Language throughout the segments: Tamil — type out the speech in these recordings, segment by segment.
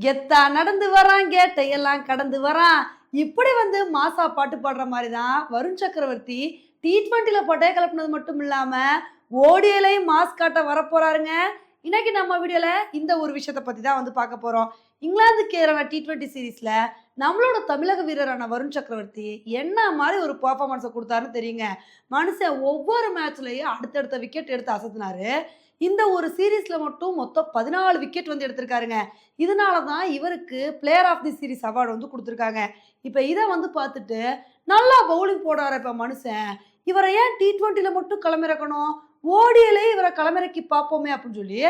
கெத்தா நடந்து வரான் கேட்டையெல்லாம் கடந்து வரான். இப்படி வந்து மாசா பாட்டு பாடுற மாதிரி தான் வருண் சக்கரவர்த்தி T20ல பட்டைய கிளப்புனது மட்டும் இல்லாம ஓடியலையும் மாஸ் காட்ட வரப்போறாருங்க. இன்னைக்கு நம்ம வீடியோல இந்த ஒரு விஷயத்தை பத்தி தான் வந்து பார்க்க போறோம். இங்கிலாந்துக்கு எதிரான T20 சீரீஸ்ல நம்மளோட தமிழக வீரரான வருண் சக்கரவர்த்தி என்ன மாதிரி ஒரு பெர்ஃபார்மன்ஸை கொடுத்தாருன்னு தெரியுங்க. மனுஷன் ஒவ்வொரு மேட்ச்லயும் அடுத்தடுத்த விக்கெட் எடுத்து அசத்தினாரு. இந்த ஒரு சீரீஸ்ல மட்டும் மொத்தம் 14 விக்கெட் வந்து எடுத்திருக்காருங்க. இதனால தான் இவருக்கு player of the series award வந்து கொடுத்துருக்காங்க. இப்போ இதை வந்து பார்த்துட்டு நல்லா பவுலிங் போடுறாரு இப்போ மனுஷன். இவரை ஏன் T20ல மட்டும் களமிறக்கணும், ஓடியிலே இவரை களமிறக்கி பார்ப்போமே அப்படின்னு சொல்லி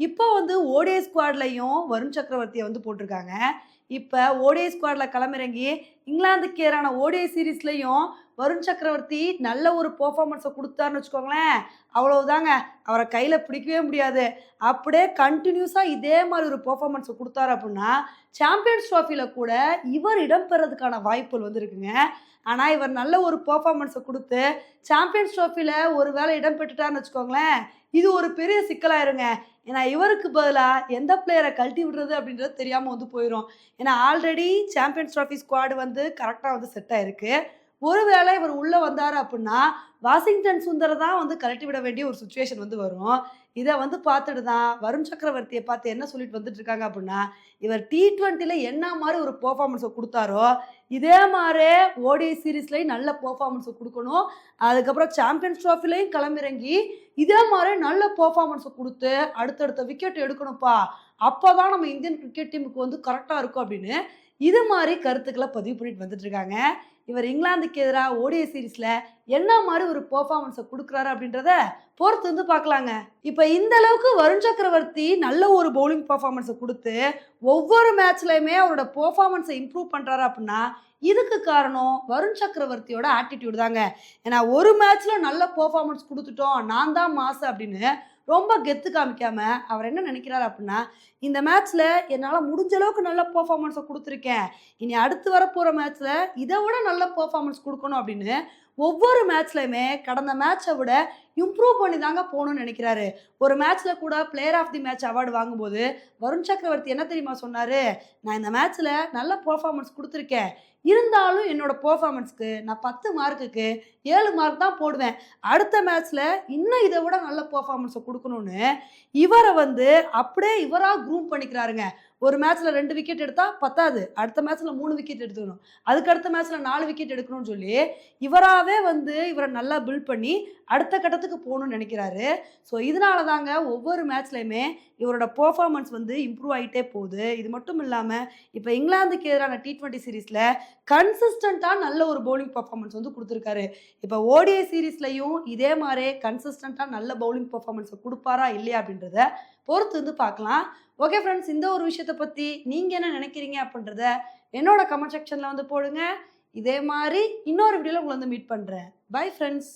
இப்போ வந்து ஓடிஐ ஸ்குவாட்லையும் வருண் சக்கரவர்த்தியை வந்து போட்டிருக்காங்க. இப்போ ஓடிஐ ஸ்குவாடில் களமிறங்கி இங்கிலாந்துக்கு எதிரான ஓடிஐ சீரீஸ்லையும் வருண் சக்கரவர்த்தி நல்ல ஒரு பெர்ஃபார்மன்ஸை கொடுத்தாருன்னு வச்சுக்கோங்களேன், அவ்வளவுதாங்க, அவரை கையில் பிடிக்கவே முடியாது. அப்படியே கண்டினியூஸாக இதே மாதிரி ஒரு பெர்ஃபார்மன்ஸை கொடுத்தாரு அப்படின்னா சாம்பியன்ஸ் ட்ராஃபியில் கூட இவர் இடம்பெறதுக்கான வாய்ப்புகள் வந்து இருக்குங்க. ஆனால் இவர் நல்ல ஒரு பெர்ஃபார்மன்ஸை கொடுத்து சாம்பியன்ஸ் ட்ராஃபியில் ஒரு வேளை இடம் பெற்றுட்டாருன்னு வச்சுக்கோங்களேன், இது ஒரு பெரிய சிக்கலாயிருங்க. ஏன்னா இவருக்கு பதிலாக எந்த பிளேயரை கழட்டி விடுறது அப்படின்றது தெரியாமல் வந்து போயிடும். ஏன்னா ஆல்ரெடி சாம்பியன்ஸ் ட்ராஃபி ஸ்குவாடு வந்து கரெக்டாக வந்து செட் ஆயிருக்கு. ஒருவேளை இவர் உள்ளே வந்தார் அப்படின்னா வாஷிங்டன் சுந்தரை தான் வந்து கழட்டி விட வேண்டிய ஒரு சுச்சுவேஷன் வந்து வரும். இதை வந்து பார்த்துட்டு தான் வருண் சக்கரவர்த்தியை பார்த்து என்ன சொல்லிட்டு வந்துட்டு இருக்காங்க அப்படின்னா, இவர் T20ல என்ன மாதிரி ஒரு பெர்ஃபார்மன்ஸை கொடுத்தாரோ இதே மாதிரி ஓடிஐ சீரீஸ்லையும் நல்ல பெர்ஃபார்மன்ஸை கொடுக்கணும். அதுக்கப்புறம் சாம்பியன்ஸ் ட்ராஃபிலையும் களமிறங்கி இதே மாதிரி நல்ல பெர்ஃபார்மன்ஸை கொடுத்து அடுத்தடுத்த விக்கெட் எடுக்கணும்ப்பா, அப்போ தான் நம்ம இந்தியன் கிரிக்கெட் டீமுக்கு வந்து கரெக்டாக இருக்கும் அப்படின்னு இது மாதிரி கருத்துக்களை பதிவு பண்ணிட்டு வந்துட்டு இருக்காங்க. இவர் இங்கிலாந்துக்கு எதிராக ஓடிஐ சீரீஸில் என்ன மாதிரி ஒரு பெர்ஃபார்மன்ஸை கொடுக்குறாரு அப்படின்றத பொறுத்து வந்து பார்க்கலாங்க. இப்போ இந்த அளவுக்கு வருண் சக்கரவர்த்தி நல்ல ஒரு பவுலிங் பெர்ஃபார்மன்ஸை கொடுத்து ஒவ்வொரு மேட்ச்லையுமே அவரோட பெர்ஃபார்மன்ஸை இம்ப்ரூவ் பண்ணுறாரு அப்படின்னா இதுக்கு காரணம் வருண் சக்கரவர்த்தியோட ஆட்டிடியூட் தாங்க. ஏன்னா ஒரு மேட்ச்சில் நல்ல பெர்ஃபார்மன்ஸ் கொடுத்துட்டோம், நான் தான் மாசு அப்படின்னு ரொம்ப கெத்து காமிக்காம அவர் என்ன நினைக்கிறாரு அப்படின்னா, இந்த மேட்ச்ல என்னால் முடிஞ்ச அளவுக்கு நல்ல பெர்ஃபார்மன்ஸை கொடுத்துருக்கேன், இனி அடுத்து வரப்போகிற மேட்ச்ல இதை விட நல்ல பெர்ஃபார்மன்ஸ் கொடுக்கணும் அப்படின்னு ஒவ்வொரு மேட்ச்லையுமே கடந்த மேட்சை விட இம்ப்ரூவ் பண்ணி தாங்க போகணும்னு நினைக்கிறாரு. ஒரு மேட்ச்ல கூட player of the match award வாங்கும்போது வருண் சக்கரவர்த்தி என்ன தெரியுமா சொன்னாரு, நான் இந்த மேட்ச்ல நல்ல பெர்ஃபார்மன்ஸ் கொடுத்துருக்கேன், இருந்தாலும் என்னோட பெர்ஃபார்மன்ஸ்க்கு நான் 10 மார்க்குக்கு 7 மார்க் தான் போடுவேன், அடுத்த மேட்ச்ல இன்னும் இதை விட நல்ல பெர்ஃபார்மன்ஸை கொடுக்கணும்னு இவரை வந்து அப்படியே இவராக க்ரூம் பண்ணிக்கிறாருங்க. ஒரு மேட்ச்ல 2 விக்கெட் எடுத்தா பத்தாது, அடுத்த மேட்ச்ல 3 விக்கெட் எடுத்துக்கணும், அதுக்கு அடுத்த மேட்ச்ல 4 விக்கெட் எடுக்கணும்னு சொல்லி இவராகவே வந்து இவரை நல்லா பில்ட் பண்ணி அடுத்த கட்டத்துக்கு போகணும்னு நினைக்கிறாரு. ஸோ இதனால தாங்க ஒவ்வொரு மேட்ச்லையுமே இவரோட பெர்ஃபார்மன்ஸ் வந்து இம்ப்ரூவ் ஆகிட்டே போகுது. இது மட்டும் இல்லாமல் இப்போ இங்கிலாந்துக்கு எதிரான T20 சீரீஸில் கன்சிஸ்டண்ட்டாக நல்ல ஒரு பவுலிங் பெர்ஃபார்மன்ஸ் வந்து கொடுத்துருக்காரு. இப்போ ஓடிஐ சீரீஸ்லையும் இதே மாதிரி கன்சிஸ்டண்ட்டாக நல்ல பவுலிங் பெர்ஃபார்மன்ஸை கொடுப்பாரா இல்லையா அப்படின்றத பொறுத்து வந்து பார்க்கலாம். ஓகே ஃப்ரெண்ட்ஸ், இந்த ஒரு விஷயத்தை பற்றி நீங்கள் என்ன நினைக்கிறீங்க அப்படின்றத என்னோட கமெண்ட் செக்ஷனில் வந்து போடுங்க. இதே மாதிரி இன்னொரு வீடியோவில் உங்களை வந்து மீட் பண்ணுறேன். Bye friends.